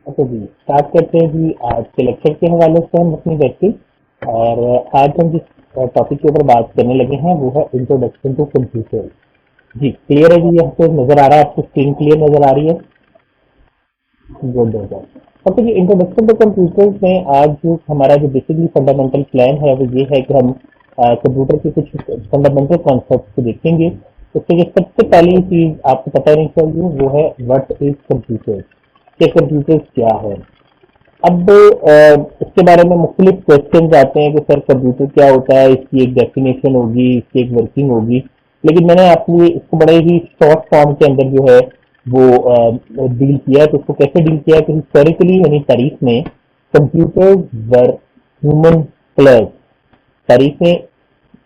Okay जी, start करते हैं जी। आज के लेक्चर के हवाले से हम अपनी प्रैक्टिस और आज हम जिस टॉपिक के ऊपर बात करने लगे हैं वो है इंट्रोडक्शन टू कंप्यूटर। जी क्लियर है जी, यहाँ पे नजर आ रहा है आपको? स्क्रीन क्लियर नजर आ रही है? गुड हो जाए। ओके जी, इंट्रोडक्शन टू कंप्यूटर में आज जो हमारा जो बेसिकली फंडामेंटल प्लान है वो ये है कि हम कंप्यूटर के कुछ फंडामेंटल कॉन्सेप्ट को देखेंगे। उसके लिए सबसे पहली चीज आपको पता होनी चाहिए वो है व्हाट इज कंप्यूटर, कि कंप्यूटर क्या है। अब इसके बारे में मुख्तलिफ क्वेश्चन आते हैं कि सर कंप्यूटर क्या होता है, इसकी एक डेफिनेशन होगी, इसकी एक वर्किंग होगी। लेकिन मैंने आपके लिए इसको बड़े ही शॉर्ट फॉर्म के अंदर जो है वो डील किया है। तो उसको कैसे डील किया है कि हिस्टोरिकली यानी तारीख में कंप्यूटर वर ह्यूमन प्लस। तारीख में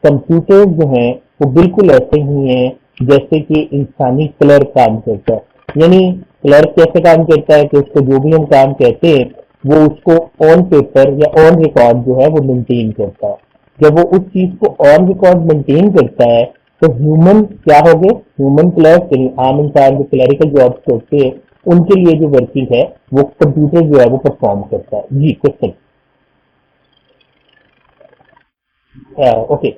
कंप्यूटर जो हैं वो बिल्कुल ऐसे ही हैं जैसे कि इंसानी क्लर्क काम करता है। यानी क्लर्क कैसे काम करता है कि उसको जो भी हम काम कहते हैं वो उसको ऑन पेपर या ऑन रिकॉर्ड जो है वो मेंटेन करता है। जब वो उस चीज को ऑन रिकॉर्ड मेंटेन करता है तो ह्यूमन क्या हो गए, ह्यूमन क्लर्क यानी आम इंसान जो क्लरिकल जॉब्स करते हैं उनके लिए जो वर्किंग है वो कंप्यूटर जो है वो परफॉर्म करता है। जी question. Okay,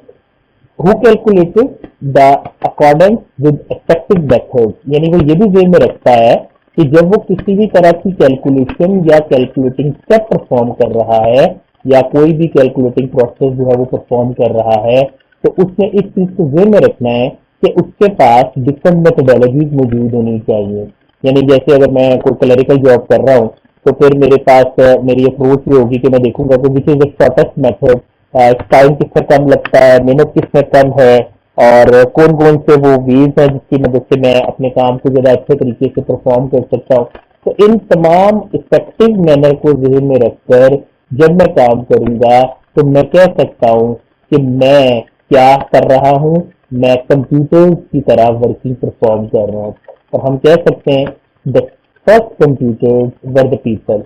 who calculated the accordance with expected method, यानी वो ये भी जेल में रखता है कि जब वो किसी भी तरह की कैलकुलेशन या कैलकुलेटिंग स्टेप परफॉर्म कर रहा है या कोई भी कैलकुलेटिंग प्रोसेस जो है वो परफॉर्म कर रहा है तो उसने इस चीज को जेल में रखना है कि उसके पास डिफरेंट मेथोडोलॉजीज मौजूद होनी चाहिए। यानी जैसे अगर मैं कोई क्लरिकल जॉब कर रहा हूँ तो फिर मेरे पास मेरी अप्रोच ये होगी कि मैं देखूंगा कि which is the shortest method, time किसमें कम लगता है, मेहनत किसमें कम है और कौन कौन से वो वेज हैं जिसकी मदद से मैं अपने काम को ज़्यादा अच्छे तरीके से परफॉर्म कर सकता हूँ। तो इन तमाम इफेक्टिव मैनर को जहन में रखकर जब मैं काम करूंगा तो मैं कह सकता हूँ कि मैं क्या कर रहा हूँ, मैं कंप्यूटर की तरह वर्किंग परफॉर्म कर रहा हूँ। और हम कह सकते हैं the first computers were the people,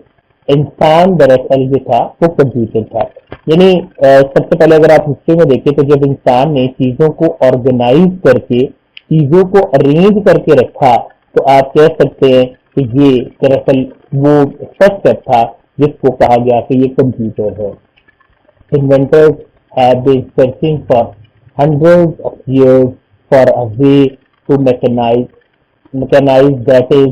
इंसान दरअसल जो था वो कंप्यूटर था। यानी सबसे पहले अगर आप हिस्ट्री में देखें तो जब इंसान ने चीजों को ऑर्गेनाइज करके चीजों को अरेंज करके रखा तो आप कह सकते हैं कि ये दरअसल वो फर्स्ट स्टेप था जिसको कहा गया कि ये कंप्यूटर है। Inventors have been searching for hundreds of years for a way to mechanize that is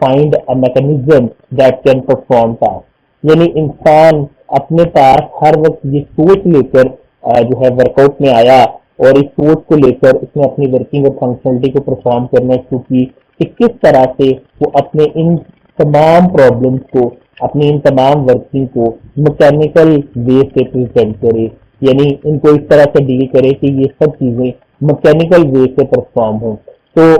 find a mechanism that can perform task। यानी इंसान अपने पास हर वक्त ये सोच लेकर जो है वर्कआउट में आया और इस सोच को लेकर उसने अपनी वर्किंग और फंक्शनलिटी को परफॉर्म करना शुरू की कि किस तरह से वो अपने इन तमाम प्रॉब्लम्स को, अपनी इन तमाम वर्किंग को मैकेनिकल वे से प्रेजेंट करे, यानी इनको इस तरह से डील करे कि ये सब चीजें मैकेनिकल वे से परफॉर्म हो। तो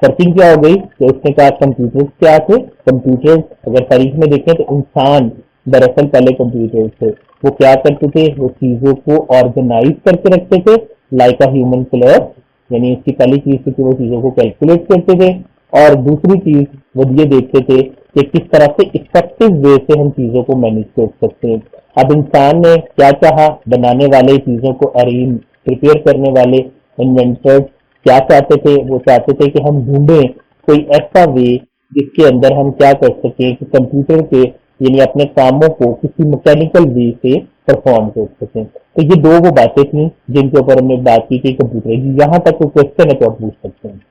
वर्किंग क्या हो गई कि उसने कहा कंप्यूटर्स क्या थे। कंप्यूटर्स अगर तारीख में देखें तो इंसान दरअसल पहले कंप्यूटर्स थे। वो क्या करते थे, वो चीजों को ऑर्गेनाइज करके रखते थे लाइक अ ह्यूमन क्लर्क। यानी इसकी पहली चीज थी कि वो चीजों को कैलकुलेट करते थे और दूसरी चीज वो ये देखते थे कि किस तरह से इफेक्टिव वे से हम चीजों को मैनेज कर सकते हैं। अब इंसान ने क्या चाहा, बनाने वाले चीजों को अरेंज प्रिपेयर करने वाले इन्वेंटर्स क्या चाहते थे, वो चाहते थे कि हम ढूंढें कोई ऐसा वे जिसके अंदर हम क्या कर सकें कि कंप्यूटर के यानी अपने कामों को किसी मैकेनिकल वे से परफॉर्म कर सकें। तो ये दो वो बातें थी जिनके ऊपर हमने बात की कि कंप्यूटर, यहाँ तक कोई क्वेश्चन है तो आप पूछ सकते हैं।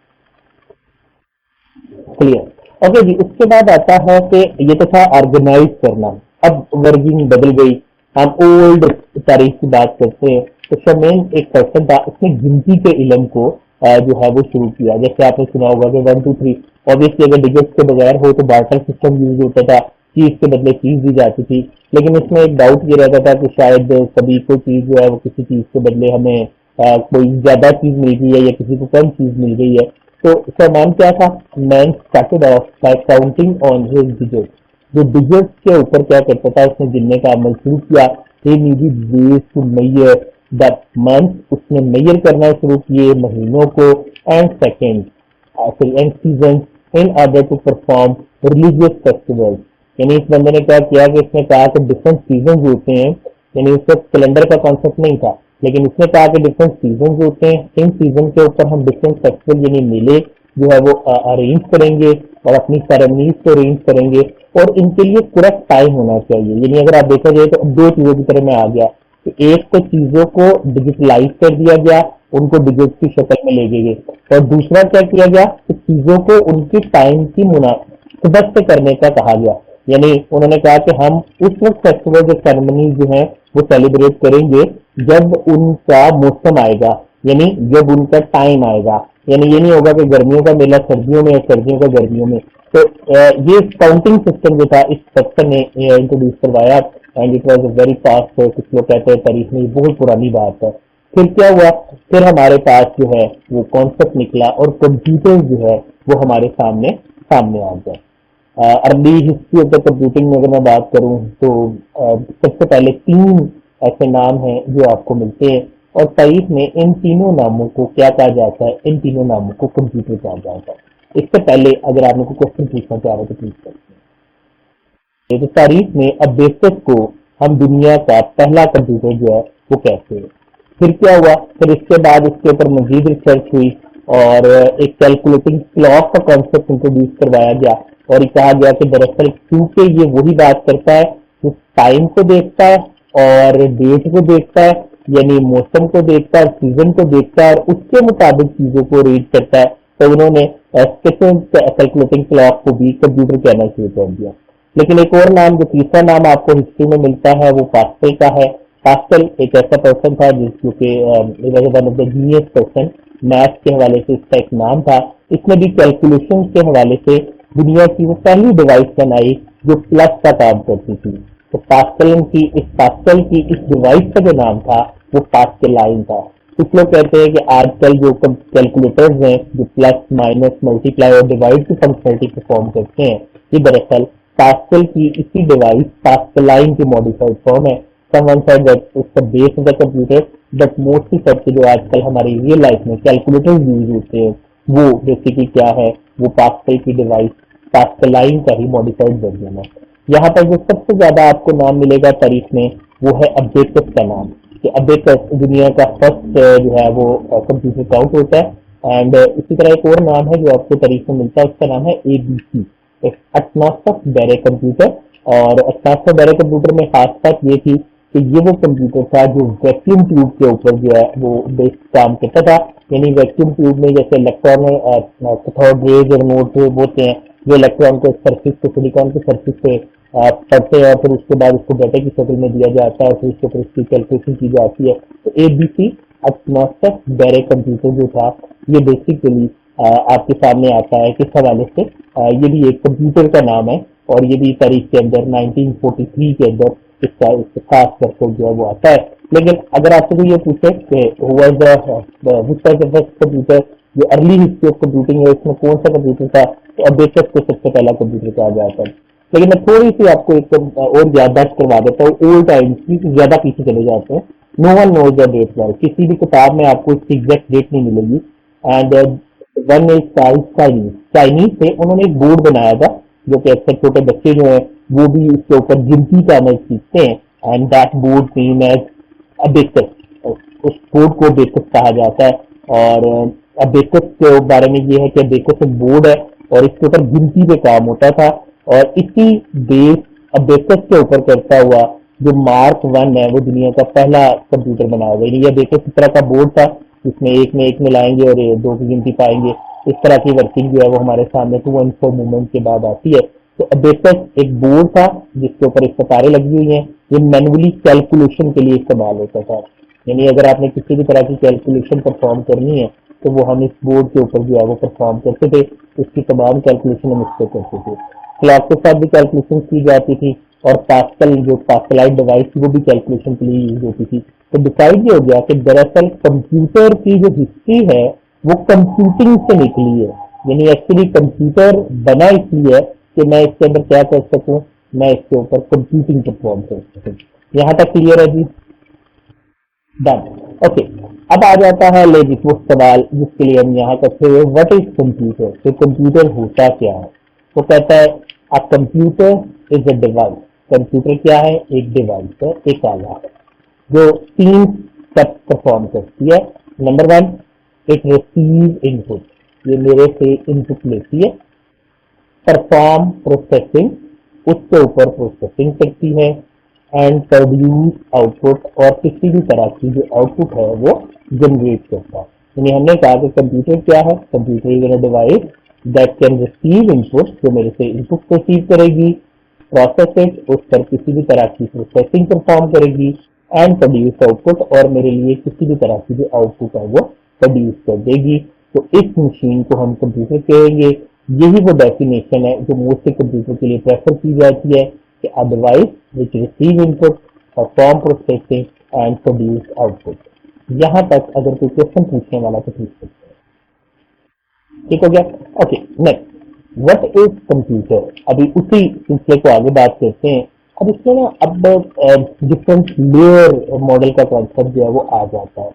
क्लियर। ओके जी, उसके बाद आता है कि ये तो था ऑर्गेनाइज करना। अब वर्किंग बदल गई, हम ओल्ड तारीख की बात करते हैं तो शर्मेन एक पर्सन था, उसने गिनती के इलम को जो है वो शुरू किया। जैसे आपने सुना होगा कि 1 2 3, ऑब्वियसली अगर डिजिट्स के बगैर हो तो बार्टर सिस्टम यूज होता था, चीज के बदले चीज दी जाती थी। लेकिन इसमें एक डाउट ये रहता था कि शायद कभी कोई चीज जो है वो किसी चीज के बदले हमें कोई ज्यादा चीज मिल गई है या किसी को कम चीज मिल गई है। तो इसका नाम क्या था, man started off bye counting on his digit. जो डिजिट्स के ऊपर क्या करता था, उसने गिनने का अमल शुरू किया। He needed ways to measure the month, उसने मेजर करना शुरू किए महीनों को, and second and season in order to perform religious festivals. यानी इस बंदे ने क्या किया कि इसने कहा कि डिफरेंट सीजन होते हैं, यानी उसको कैलेंडर का कॉन्सेप्ट नहीं था, लेकिन उसने कहा कि डिफरेंट सीजन होते हैं, इन सीजन के ऊपर हम डिफरेंट फेस्टिवल यानी मेले जो है वो अरेंज करेंगे और अपनी सरेमनीज को अरेंज करेंगे, और इनके लिए करेक्ट टाइम होना चाहिए। यानी अगर आप देखा जाए तो दो चीजों की तरह में आ गया कि एक तो चीजों को डिजिटलाइज कर दिया गया, उनको डिजिट की शक्ल में ले गए, और दूसरा क्या किया गया कि चीजों को उनकी टाइम की मुनासिबत से करने का कहा गया। यानी उन्होंने कहा कि हम उस वक्त फेस्टिवल जो सेरेमनी जो है वो सेलिब्रेट करेंगे जब उनका मौसम आएगा, यानी जब उनका टाइम आएगा। यानी ये नहीं होगा कि गर्मियों का मेला सर्दियों में या सर्दियों का गर्मियों में। तो ये काउंटिंग सिस्टम जो था इस सेक्शन ने इंट्रोड्यूस करवाया, and it was a very fast. कुछ लोग कहते हैं तारीख में बहुत पुरानी बात है। फिर क्या हुआ, फिर हमारे पास जो है वो कॉन्सेप्ट निकला और कंप्यूटर जो है वो हमारे सामने सामने आ गया। Early history of the computing में अगर मैं बात करूं तो सबसे पहले तीन ऐसे नाम हैं जो आपको मिलते हैं, और तारीख में इन तीनों नामों को क्या कहा जाता है, इन तीनों नामों को कंप्यूटर कहा जाता है। इससे पहले अगर आप लोग को क्वेश्चन पूछना चाह रहे हो तो पूछ सकते हैं। तो तारीख में अबेकस को हम दुनिया का पहला कंप्यूटर जो है वो कहते हैं। फिर क्या हुआ, फिर इसके बाद इसके ऊपर मजीद रिसर्च हुई और एक कैलकुलेटिंग क्लॉक का कॉन्सेप्ट इंट्रोड्यूस करवाया गया, और ये कहा गया कि दरअसल क्योंकि ये वही बात करता है जो टाइम को देखता है और डेट को देखता है, यानी मौसम को देखता है, सीजन को देखता है, और उसके मुताबिक चीजों को रीड करता है। तो उन्होंने कैलकुलेटिंग क्लॉक को भी कंप्यूटर कहना शुरू कर दिया। लेकिन एक और नाम, जो तीसरा नाम आपको हिस्ट्री में मिलता है, वो पास्कल का है। पास्कल एक ऐसा पर्सन था जिसको कि one of the genius person, math के हवाले से इसका एक नाम था। इसने भी कैलकुलेशन के हवाले से दुनिया की वो पहली डिवाइस बनाई जो प्लस का काम करती थी। तो पास्कल की इस डिवाइस का जो नाम था वो पास्कलाइन था। कुछ लोग कहते हैं कि आजकल जो कैलकुलेटर्स हैं जो प्लस माइनस मल्टीप्लाई और डिवाइड की फंक्शनलिटी परफॉर्म करते हैं, ये दरअसल पास्कल की इसी डिवाइस पास्कलाइन की मॉडिफाइड फॉर्म है। Someone said that it's the base of the computer, but mostly सबसे जो आजकल हमारी रियल लाइफ में कैलकुलेटर्स यूज होते हैं वो बेसिकली क्या है, वो पास्कल की डिवाइस पास्कलाइन का ही मॉडिफाइड वर्जन है। यहाँ पर जो सबसे ज्यादा आपको नाम मिलेगा तारीख में वो है अबेकस का नाम, कि अबेकस दुनिया का फर्स्ट जो है वो कंप्यूटर काउंट होता है। एंड इसी तरह एक और नाम है जो आपको तारीख में मिलता है, उसका नाम है एबीसी, एक एटनॉसस बैरे कंप्यूटर। और एटनॉसस बैरे कंप्यूटर में खास बात ये थी कि ये वो कंप्यूटर था जो वैक्यूम ट्यूब के ऊपर जो है वो बेस काम करता था। यानी वैक्यूम ट्यूब में जैसे इलेक्ट्रॉन कैथोड रेज और एनोड होते हैं, जो इलेक्ट्रॉन को सरफेस पे, सिलिकॉन के सरफेस पे पढ़ते हैं, फिर उसके बाद उसको डाटा की शक्ल में दिया जाता है, फिर उसके ऊपर उसकी कैलकुलेशन की जाती है। तो एबीसी एटनॉसस बैरे कंप्यूटर जो था ये बेसिकली आपके सामने आता है किस हवाले से, ये भी एक कंप्यूटर का नाम है, और ये भी तारीख के अंदर 1943 के अंदर इसका खास वर्क जो है वो आता है। लेकिन अगर आपसे कोई ये पूछे कि फर्स्ट कंप्यूटर, जो अर्ली हिस्ट्री ऑफ कंप्यूटिंग है इसमें कौन सा कंप्यूटर था, तो अबेकस को सबसे पहला कंप्यूटर कहा जाता है। लेकिन मैं थोड़ी सी आपको एक और याददाश्त करवा देता हूँ ओल्ड टाइम्स की, ज्यादा पीछे चले जाते हैं। No one knows the date well, किसी भी किताब में आपको इसकी एग्जैक्ट डेट नहीं मिलेगी। And one is Chinese, Chinese से उन्होंने एक बोर्ड बनाया था जो कि अक्सर छोटे बच्चे जो है वो भी उसके ऊपर गिनती का अमल सीखते हैं, and that board name as abacus. उस बोर्ड को अबेकस कहा जाता है। और अबेकस के बारे में ये है कि अबेकस एक बोर्ड है और इसके ऊपर गिनती पे काम होता था, और इसी बेस अबेकस के ऊपर करता हुआ जो मार्क 1 है वो दुनिया का पहला कंप्यूटर बनाया गया। ये अबेकस इस तरह का बोर्ड था जिसमें एक में एक मिलाएंगे और दो की गिनती पाएंगे। इस तरह की वर्किंग जो है वो हमारे सामने 2 and 4 मूवमेंट के बाद आती है। तो अबेकस एक बोर्ड था जिसके ऊपर इस तारे लगी हुई हैं, ये मैनुअली कैलकुलेशन के लिए इस्तेमाल होता था। यानी अगर आपने किसी भी तरह की कैलकुलेशन परफॉर्म करनी है तो वो हम इस बोर्ड के ऊपर जो है वो परफॉर्म करते थे, उसकी तमाम कैलकुलेशन हम इस पर करते थे। क्लॉक के साथ भी कैलकुलेशन की जाती थी, और पास्कल जो पास्कलाइट डिवाइस थी वो भी कैलकुलेशन के लिए यूज होती थी। तो डिसाइड ये हो गया कि दरअसल कंप्यूटर की जो हिस्ट्री है वो कंप्यूटिंग से निकली है। यानी एक्चुअली कंप्यूटर बना इसलिए है कि मैं इसके अंदर क्या कर सकूं, मैं इसके ऊपर कंप्यूटिंग परफॉर्म कर सकूं। यहाँ तक क्लियर है जी? डन। ओके, अब आ जाता है लेजिक वो सवाल जिसके लिए हम यहाँ करते हुए, व्हाट इज कंप्यूटर, तो कंप्यूटर होता क्या है। वो कहता है a computer is a device, computer क्या है, एक डिवाइस है, एक आला है जो 3 स्टेप परफॉर्म करती है। नंबर 1, इट रिसीव इनपुट, ये मेरे से इनपुट लेती है। परफॉर्म प्रोसेसिंग, उसके ऊपर प्रोसेसिंग करती है, एंड प्रोड्यूस आउटपुट, और किसी भी तरह की जो आउटपुट है वो जनरेट करता है। यानी हमने कहा कि कंप्यूटर क्या है, computer is a device that can receive input, जो मेरे से इनपुट रिसीव करेगी, प्रोसेस इट, उस पर किसी भी तरह की प्रोसेसिंग परफॉर्म करेगी, एंड प्रोड्यूस आउटपुट, और मेरे लिए किसी भी तरह की जो आउटपुट है वो प्रोड्यूस कर देगी। तो इस मशीन को हम कंप्यूटर कहेंगे। यही वो डेफिनेशन है जो मोस्टली कंप्यूटर के लिए प्रेफर की जाती है कि a device which receive input, perform processing and produce output. यहाँ तक अगर कोई क्वेश्चन पूछने वाला तो पूछ सकते हैं। ठीक हो गया? Okay, next, what is computer? अभी उसी सिलसिले को आगे बात करते हैं। अब इसमें ना अब डिफरेंट लेयर मॉडल का कॉन्सेप्ट जो है वो आ जाता है।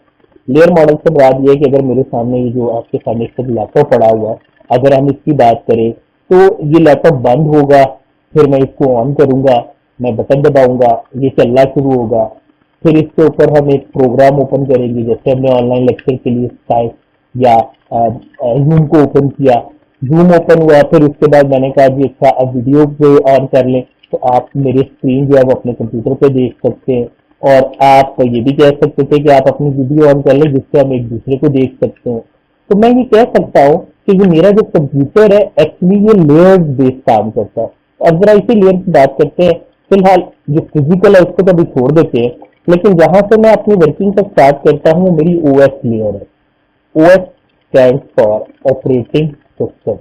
लेयर मॉडल से बात ये है कि अगर मेरे सामने ये जो आपके सामने लैपटॉप पड़ा हुआ है, अगर हम इसकी बात करें तो ये लैपटॉप बंद होगा, फिर मैं इसको ऑन करूंगा, मैं बटन दबाऊंगा, ये चलना शुरू होगा, फिर इसके ऊपर हम एक प्रोग्राम ओपन करेंगे, जैसे हमने ऑनलाइन लेक्चर के लिए स्काइप या जूम को ओपन किया, जूम ओपन हुआ, फिर उसके बाद मैंने कहा जी अच्छा अब वीडियो पे ऑन कर लें, तो आप मेरी स्क्रीन जो है वो अपने कंप्यूटर पे देख सकते हैं। और आप ये भी कह सकते थे कि आप अपनी वीडियो ऑन कर लें जिससे हम एक दूसरे को देख सकते हैं। तो मैं ये कह सकता हूँ कि जो मेरा जो कंप्यूटर है एक्चुअली ये लेयर्स बेस्ड काम करता है। अब जरा इसी लेयर की बात करते हैं। फिलहाल जो फिजिकल है उसको तो अभी छोड़ देते हैं, लेकिन जहां से मैं अपनी वर्किंग का स्टार्ट करता हूँ वो मेरी ओएस लेयर है। OS stands for operating system.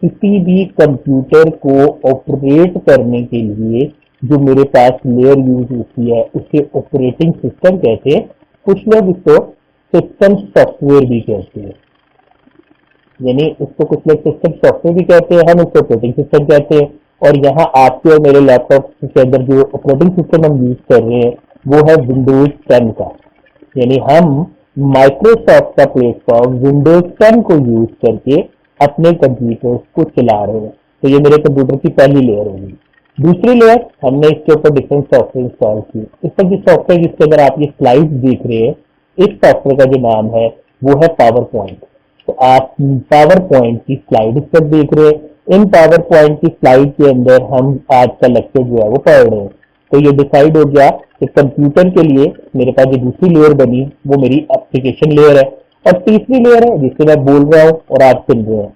किसी भी कंप्यूटर को ऑपरेट करने के लिए जो मेरे पास लेयर यूज होती है उसे ऑपरेटिंग सिस्टम कहते हैं। कुछ लोग इसको सिस्टम सॉफ्टवेयर भी कहते हैं, यानी इसको कुछ लोग सिस्टम सॉफ्टवेयर भी कहते हैं, हम इसको ऑपरेटिंग सिस्टम कहते हैं। और यहाँ आपके और मेरे लैपटॉप के अंदर जो ऑपरेटिंग सिस्टम हम यूज कर रहे हैं वो है विंडोज 10 का, यानी हम माइक्रोसॉफ्ट का प्लेटफॉर्म विंडोज 10 को यूज करके अपने कंप्यूटर को चला रहे हैं। तो ये मेरे कंप्यूटर की पहली लेयर होगी। दूसरी लेयर, हमने इसके ऊपर डिफरेंट सॉफ्टवेयर इंस्टॉल की। इस पर जो सॉफ्टवेयर जिसके अंदर आप ये स्लाइड देख रहे हैं, इस सॉफ्टवेयर का जो नाम है वो है पावर पॉइंट। तो आप पावर पॉइंट की स्लाइड इस पर देख रहे हैं। इन पावर पॉइंट की स्लाइड के अंदर हम आज का लेक्चर जो है वो पढ़ रहे हैं। तो ये डिसाइड हो गया कि कंप्यूटर के लिए मेरे पास जो दूसरी लेयर बनी वो मेरी एप्लीकेशन लेयर है, और तीसरी लेयर है जिससे मैं बोल रहा हूँ और आप सुन रहे हैं,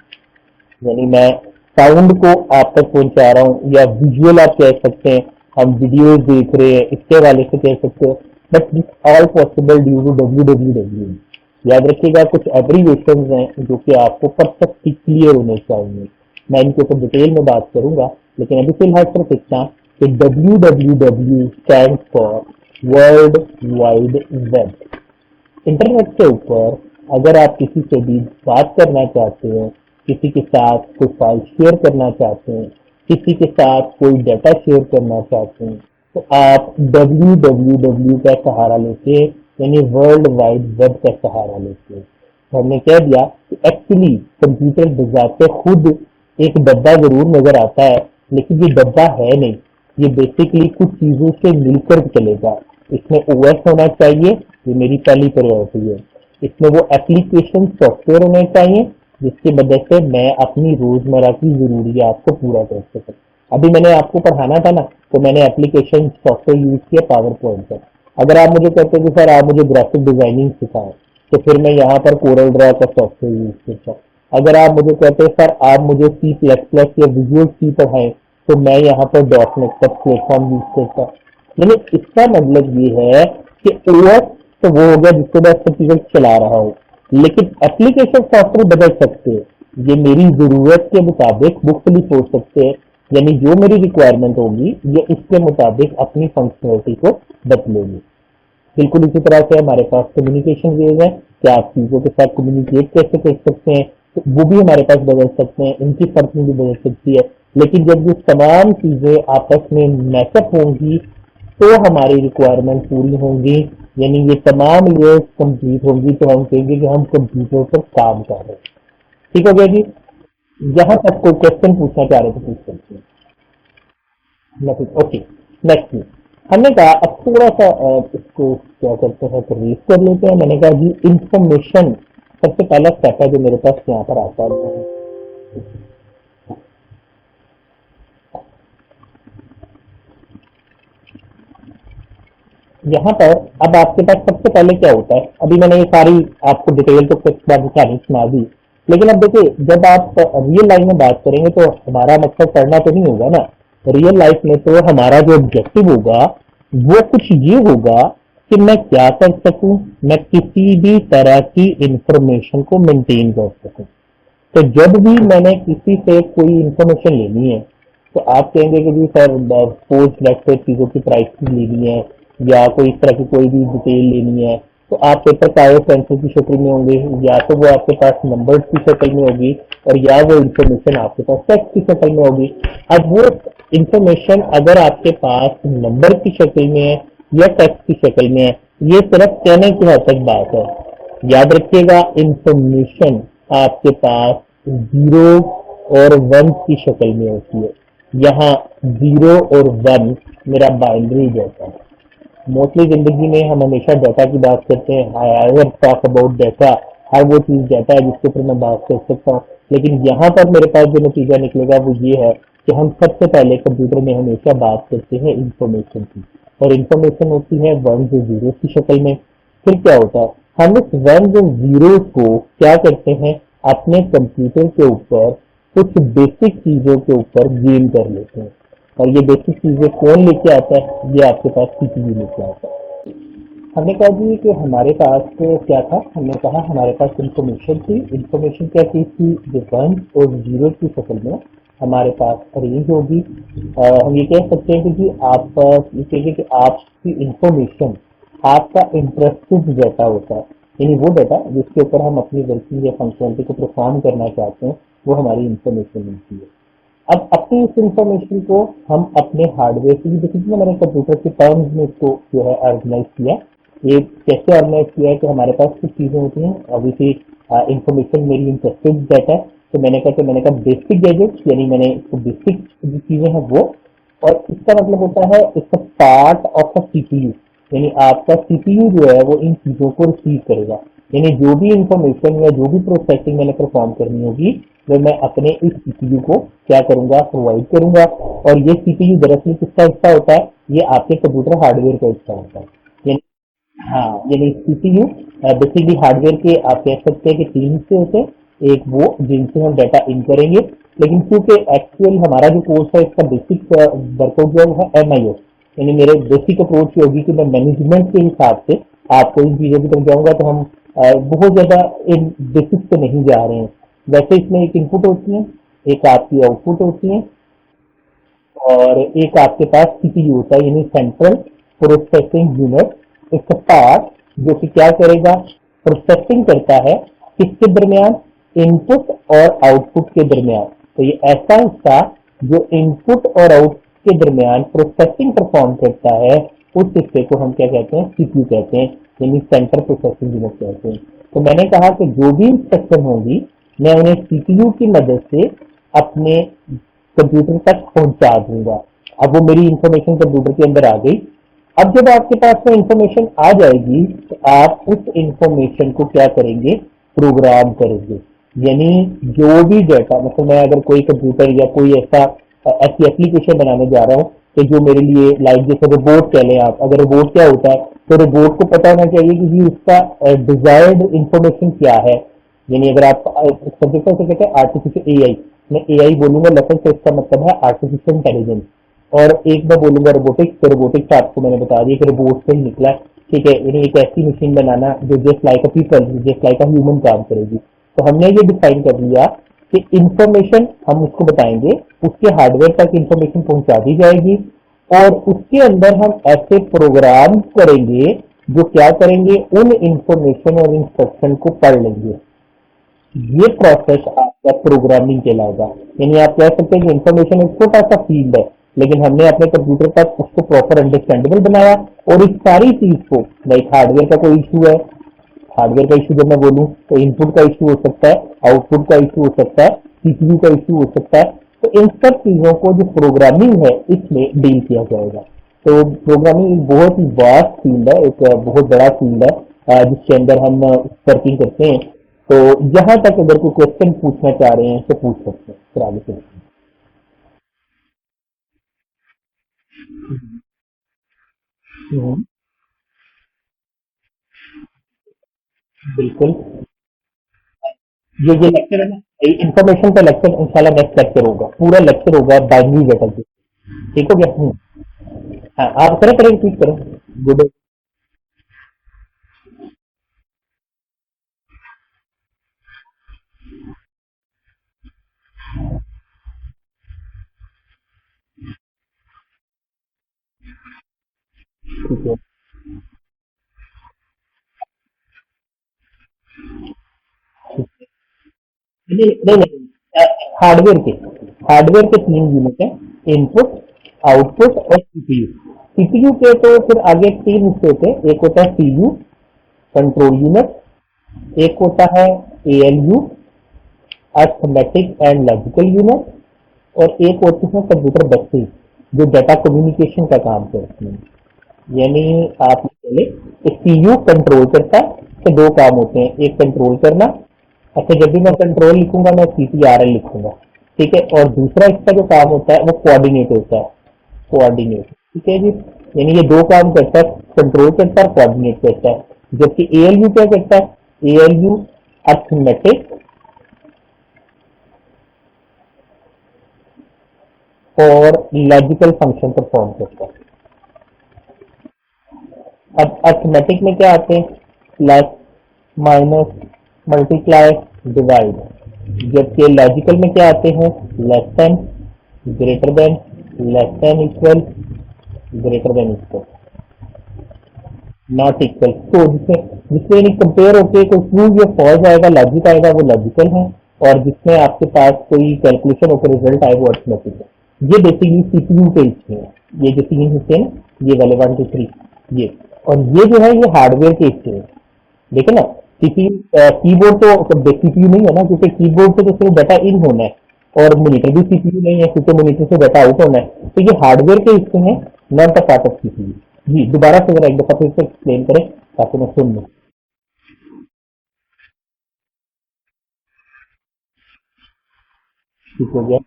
यानी मैं साउंड को आप तक पहुंचा रहा हूँ, या विजुअल आप कह सकते हैं, हम वीडियोस देख रहे हैं इसके वाले से कह सकते हो। But this all possible due to www। याद रखिएगा कुछ एब्रीवेशंस हैं जो कि आपको परफेक्टली क्लियर होने चाहिए। मैं इनके ऊपर डिटेल में बात करूंगा, लेकिन अभी फिलहाल सिर्फ इतना कि www stand for world wide web. Internet के ऊपर अगर आप किसी से भी बात करना चाहते हैं, किसी के साथ कोई फाइल शेयर करना चाहते हैं, किसी के साथ कोई डाटा शेयर करना चाहते हैं, तो आप www का सहारा लेते हैं, यानी वर्ल्ड वाइड वेब का सहारा लेते हैं। तो हमने कह दिया कि एक्चुअली कंप्यूटर बजाते खुद एक डब्बा जरूर नजर आता है, लेकिन ये डब्बा है नहीं, ये बेसिकली कुछ चीजों से मिलकर चलेगा। इसमें ओएस होना चाहिए, ये मेरी पहली प्रायोरिटी है। इसमें वो एप्लीकेशन सॉफ्टवेयर होने चाहिए जिसकी मदद से मैं अपनी रोजमर्रा की जरूरियात को पूरा कर सकूं। अभी मैंने आपको पढ़ाना था ना, तो मैंने एप्लीकेशन सॉफ्टवेयर यूज किया पावर पॉइंट पर। अगर आप मुझे कहते हैं कि सर आप मुझे ग्राफिक डिजाइनिंग सिखाएं, तो फिर मैं यहाँ पर कोरल ड्रॉ का सॉफ्टवेयर यूज करता हूँ। अगर आप मुझे कहते हैं सर आप मुझे C++ या विजुअल C पढ़ाएं, तो मैं यहाँ पर डॉट नेट का प्लेटफॉर्म यूज करता हूँ। यानी इसका मतलब ये है कि ओएस तो वो हो गया जिसको मैं कंप्यूटर चला रहा हूँ, लेकिन एप्लीकेशन सॉफ्टवेयर बदल सकते हैं। ये मेरी जरूरत के मुताबिक मुख्तलिफ हो सकते हैं, यानी जो मेरी रिक्वायरमेंट होगी ये उसके मुताबिक अपनी फंक्शनलिटी को बदलेगी। बिल्कुल इसी तरह से हमारे पास कम्युनिकेशन वेज है कि आप चीजों के साथ कम्युनिकेट कैसे कर सकते हैं, तो वो भी हमारे पास बदल सकते हैं, इनकी फंक्शन भी बदल सकती है। लेकिन जब ये तमाम चीजें आपस में मैचअप होंगी तो हमारी रिक्वायरमेंट पूरी होंगी, यानी ये तमाम लेयर्स कंप्लीट होंगी, तो हम कहेंगे कि हम कंप्यूटर पर काम कर रहे हैं। ठीक हो गया जी? यहाँ तक कोई क्वेश्चन पूछना चाह रहे तो पूछ सकते हैं। ओके, नेक्स्ट हमने कहा अब थोड़ा सा इसको क्या करते हैं तो रीड कर लेते हैं। मैंने कहा जी इंफॉर्मेशन सबसे पहला स्टेप है जो मेरे पास यहाँ पर आता है। यहाँ पर अब आपके पास सबसे पहले क्या होता है, अभी मैंने ये सारी आपको डिटेल तो कुछ बात कहानी सुना दी, लेकिन अब देखिए जब आप रियल लाइफ में बात करेंगे तो हमारा मकसद पढ़ना तो नहीं होगा ना। रियल लाइफ में तो हमारा जो ऑब्जेक्टिव होगा वो कुछ ये होगा कि मैं क्या कर सकूं, मैं किसी भी तरह की इंफॉर्मेशन को मेंटेन कर सकूं। तो जब भी मैंने किसी से कोई इंफॉर्मेशन लेनी है तो आप कहेंगे कि जी सर पोस्ट ग्रेजुएट चीज़ों की प्राइस लेनी है या कोई इस तरह की कोई भी डिटेल लेनी है, तो आप पेपर कागज पेंसिल की शक्ल में होंगे, या तो वो आपके पास नंबर की शक्ल में होगी और या वो इंफॉर्मेशन आपके पास टेक्स्ट की शक्ल में होगी। अब वो इंफॉर्मेशन अगर आपके पास नंबर की शक्ल में है या टेक्स्ट की शक्ल में है, ये सिर्फ कहने की हद तक बात है। याद रखिएगा इंफॉर्मेशन आपके पास जीरो और वन की शक्ल में होती है। यहाँ जीरो और वन मेरा बाइनरी डेटा है। मोस्टली जिंदगी में हम हमेशा डाटा की बात करते हैं, I ever talk about data, हर वो चीज डाटा है जिसके ऊपर मैं बात कर सकता हूँ। लेकिन यहाँ पर मेरे पास जो नतीजा निकलेगा वो ये है कि हम सबसे पहले कंप्यूटर में हमेशा बात करते हैं इंफॉर्मेशन की, और इंफॉर्मेशन होती है वन जो जीरो की शक्ल में। फिर क्या होता है, हम इस वन जो जीरो को क्या करते हैं, अपने कंप्यूटर के ऊपर कुछ बेसिक चीजों के ऊपर गेन कर लेते हैं। और ये बेसिक चीजें कौन लेके आता है, ये आपके पास सीपीयू लेके आता है। हमने कहा जी कि हमारे पास तो क्या था, हमने कहा हमारे पास इंफॉर्मेशन थी। इंफॉर्मेशन क्या चीज थी, जो वन और जीरो की शक्ल में हमारे पास अरेंज होगी। हम ये कह सकते हैं कि जी आप ये कहिए कि आपकी इंफॉर्मेशन आपका इंटरेस्टेड डाटा होता है, यानी वो डाटा जिसके ऊपर हम अपनी वर्किंग या फंक्शनलिटी को परफॉर्म करना चाहते हैं, वो हमारी इंफॉर्मेशन होती है। अब अपनी इस इंफॉर्मेशन को हम अपने हार्डवेयर से भी देखिए, मैंने कंप्यूटर के टर्म्स में इसको जो है ऑर्गेनाइज किया। ये कैसे ऑर्गेनाइज किया है कि हमारे पास कुछ चीजें होती हैं, ऑब्वियसली इंफॉर्मेशन मेरी इंटरेस्टेड डाटा है, तो मैंने कहा बेसिक गैजेट्स, यानी मैंने इसको बेसिक जो चीजें हैं वो, और इसका मतलब होता है इसका पार्ट ऑफ अ सीपीयू, यानी आपका सीपीयू जो है वो इन चीजों को रिसीव करेगा। यानी जो भी इंफॉर्मेशन या जो भी प्रोसेसिंग मैंने परफॉर्म करनी होगी वो मैं अपने इस सीपीयू को क्या करूंगा, प्रोवाइड करूंगा। और ये सीपीयू दरअसल किसका हिस्सा होता है, ये आपके कंप्यूटर हार्डवेयर का हिस्सा होता है। यानी हाँ, यानी सीपीयू बेसिकली हार्डवेयर के आप कह सकते हैं कि तीन हिस्से होते हैं। एक वो जिनसे हम डाटा इन करेंगे, लेकिन क्योंकि एक्चुअल हमारा जो कोर्स है इसका बेसिक वर्कआउट जो है वो है एमआईएस, यानी मेरे बेसिक अप्रोच ये होगी कि मैं मैनेजमेंट के हिसाब से आपको इन चीज़ों की तरफ जाऊंगा। तो हम बहुत ज़्यादा इन बेसिक पे नहीं जा रहे हैं। वैसे इसमें एक इनपुट होती है, एक आपकी आउटपुट होती है, और एक आपके पास सीपीयू होता है, यानी सेंट्रल प्रोसेसिंग यूनिट। इसका पार्ट जो कि क्या करेगा, प्रोसेसिंग करता है किसके दरमियान, इनपुट और आउटपुट के दरमियान। तो ये ऐसा हिस्सा जो इनपुट और आउटपुट के दरमियान प्रोसेसिंग परफॉर्म करता है, उस हिस्से को हम क्या कहते हैं, सीपीयू कहते हैं, यानी सेंट्रल प्रोसेसिंग यूनिट कहते हैं। तो मैंने कहा कि जो भी इंस्ट्रक्शन होगी मैं उन्हें सीपीयू की मदद से अपने कंप्यूटर तक पहुंचा दूंगा। अब वो मेरी इंफॉर्मेशन कंप्यूटर के अंदर आ गई। अब जब आपके पास में इंफॉर्मेशन आ जाएगी तो आप उस इंफॉर्मेशन को क्या करेंगे, प्रोग्राम करेंगे। यानी जो भी डाटा, मतलब मैं अगर कोई कंप्यूटर या कोई ऐसी एप्लीकेशन बनाने जा रहा हूँ कि जो मेरे लिए, लाइक जैसे रोबोट कह लें आप, अगर रोबोट क्या होता है, तो रोबोट को पता होना चाहिए कि जी उसका डिजायर्ड इंफॉर्मेशन क्या है। यानी अगर आप कंप्यूटर से कहते हैं आर्टिफिशियल एआई, मैं एआई बोलूंगा लफज, तो इसका मतलब है आर्टिफिशियल इंटेलिजेंस। और एक मैं बोलूंगा रोबोटिक्स, तो रोबोटिक्स आपको मैंने बता दिया कि रोबोट से ही निकला है। ठीक है, यानी एक ऐसी मशीन बनाना जो just like a people, just like a human काम करेगी। तो हमने ये डिफाइन कर लिया कि इंफॉर्मेशन हम उसको बताएंगे, उसके हार्डवेयर तक इंफॉर्मेशन पहुंचा दी जाएगी, और उसके अंदर हम ऐसे प्रोग्राम करेंगे जो क्या करेंगे, उन इंफॉर्मेशन और इंस्ट्रक्शन को पढ़ लेंगे। ये प्रोसेस आपका प्रोग्रामिंग कहलाएगा। यानी आप कह सकते हैं कि इंफॉर्मेशन एक छोटा सा फील्ड है, लेकिन हमने अपने कंप्यूटर तक उसको प्रॉपर अंडरस्टैंडेबल बनाया। और इस सारी चीज को, लाइक हार्डवेयर का कोई इशू है, हार्डवेयर का इशू जब मैं बोलूं तो इनपुट का इशू हो सकता है, आउटपुट का इशू हो सकता है, सीपीयू का इशू हो सकता है। तो इन सब चीजों को जो प्रोग्रामिंग है इसमें डील किया जाएगा। तो प्रोग्रामिंग एक बहुत ही वास्ट फील्ड है, एक बहुत बड़ा फील्ड है जिसके अंदर हम वर्किंग करते हैं। तो यहाँ तक अगर कोई क्वेश्चन पूछना चाह रहे हैं तो पूछ सकते हैं, फिर आगे चलते हैं। बिल्कुल। ये लेक्चर है ना, इंफॉर्मेशन का लेक्चर इंशाल्लाह नेक्स्ट लेक्चर होगा, पूरा लेक्चर होगा बाइनरी डेटा के। ठीक हो गया? हाँ, आप करें करें रिपीट करें। गुड। ठीक है। नहीं नहीं नहीं, हार्डवेयर के हार्डवेयर के तीन यूनिट है, इनपुट, आउटपुट और सीपीयू। सीपीयू के तो फिर आगे तीन हिस्से होते हैं, एक होता है सीयू, कंट्रोल यूनिट, एक होता है ALU, arithmetic and logical unit, और एक होती है कंप्यूटर बसेस, जो डाटा कम्युनिकेशन का काम करती हैं। यानी आप पहले सीयू कंट्रोल करता है, तो दो काम होते हैं, एक कंट्रोल करना। अच्छा, जब भी मैं कंट्रोल लिखूंगा मैं सीपीआरएल लिखूंगा। ठीक है, और दूसरा इसका जो काम होता है वो कोऑर्डिनेट होता है, कोऑर्डिनेट। ठीक है जी। यानी ये दो काम करता है, कंट्रोल करता है, कोऑर्डिनेट करता है। जबकि एएलयू क्या करता है? एएलयू अर्थमेटिक और लॉजिकल फंक्शन परफॉर्म करता है। अब अर्थमेटिक में क्या आते हैं? Plus, minus, multiply, divide. जबकि लॉजिकल में क्या आते हैं? Less than, greater than, less than equal, greater than equal, not equal. तो जिसमें जिसमें यानी कंपेयर होके कोई ट्रू या फॉल्स आएगा, लॉजिक आएगा, वो लॉजिकल है। और जिसमें आपके पास कोई कैलकुलेशन होकर रिजल्ट आए वो अर्थमेटिक है। ये बेसिकली सीपीयू के हिस्से हैं, ये जो तीन हिस्से हैं, ये वाले 1 2 3, ये। और ये जो है ये हार्डवेयर के हिस्से हैं। देखो ना, सीपीयू कीबोर्ड तो सीपीयू नहीं है ना, क्योंकि कीबोर्ड से तो सिर्फ डाटा इन होना है, और मॉनिटर भी सीपीयू नहीं है क्योंकि मॉनिटर से डाटा आउट होना है। तो ये हार्डवेयर के हिस्से हैं, not the part of CPU. जी, दोबारा से जरा एक दफा फिर से एक्सप्लेन करें ताकि मैं सुन लूँ। ठीक हो गया?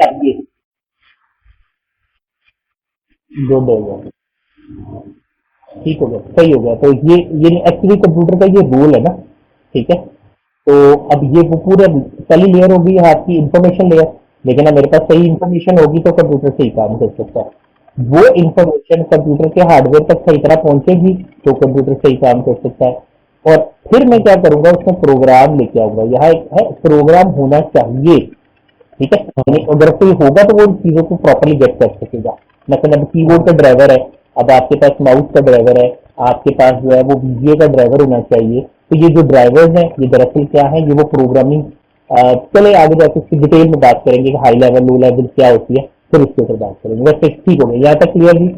चाहिए, जो देगा। ठीक हो गया, सही हो गया। तो ये एक्चुअली कंप्यूटर का ये रोल है ना। ठीक है। तो अब ये वो पूरा पहली लेयर होगी आपकी इंफॉर्मेशन लेयर। लेकिन अब मेरे पास सही इंफॉर्मेशन होगी तो कंप्यूटर सही काम कर सकता है। वो इंफॉर्मेशन कंप्यूटर के हार्डवेयर तक सही तरह पहुंचेगी तो कंप्यूटर सही काम कर सकता है। और फिर मैं क्या करूंगा, उसमें प्रोग्राम लेके आऊंगा। यहाँ एक है, प्रोग्राम होना चाहिए। ठीक है, यानी अगर कोई होगा तो वो इन चीजों को प्रॉपरली गेट कर सकेगा। मतलब अब कीबोर्ड का ड्राइवर है, अब आपके पास माउस का ड्राइवर है, आपके पास जो है वो वीजीए का ड्राइवर होना चाहिए। तो ये जो ड्राइवर्स हैं ये दरअसल क्या है, ये वो प्रोग्रामिंग। चले आगे जाके इसकी डिटेल में बात करेंगे कि हाई लेवल लो लेवल क्या होती है, फिर उसके ऊपर बात करेंगे। वैसे ठीक हो गया, यहाँ तक क्लियर जी?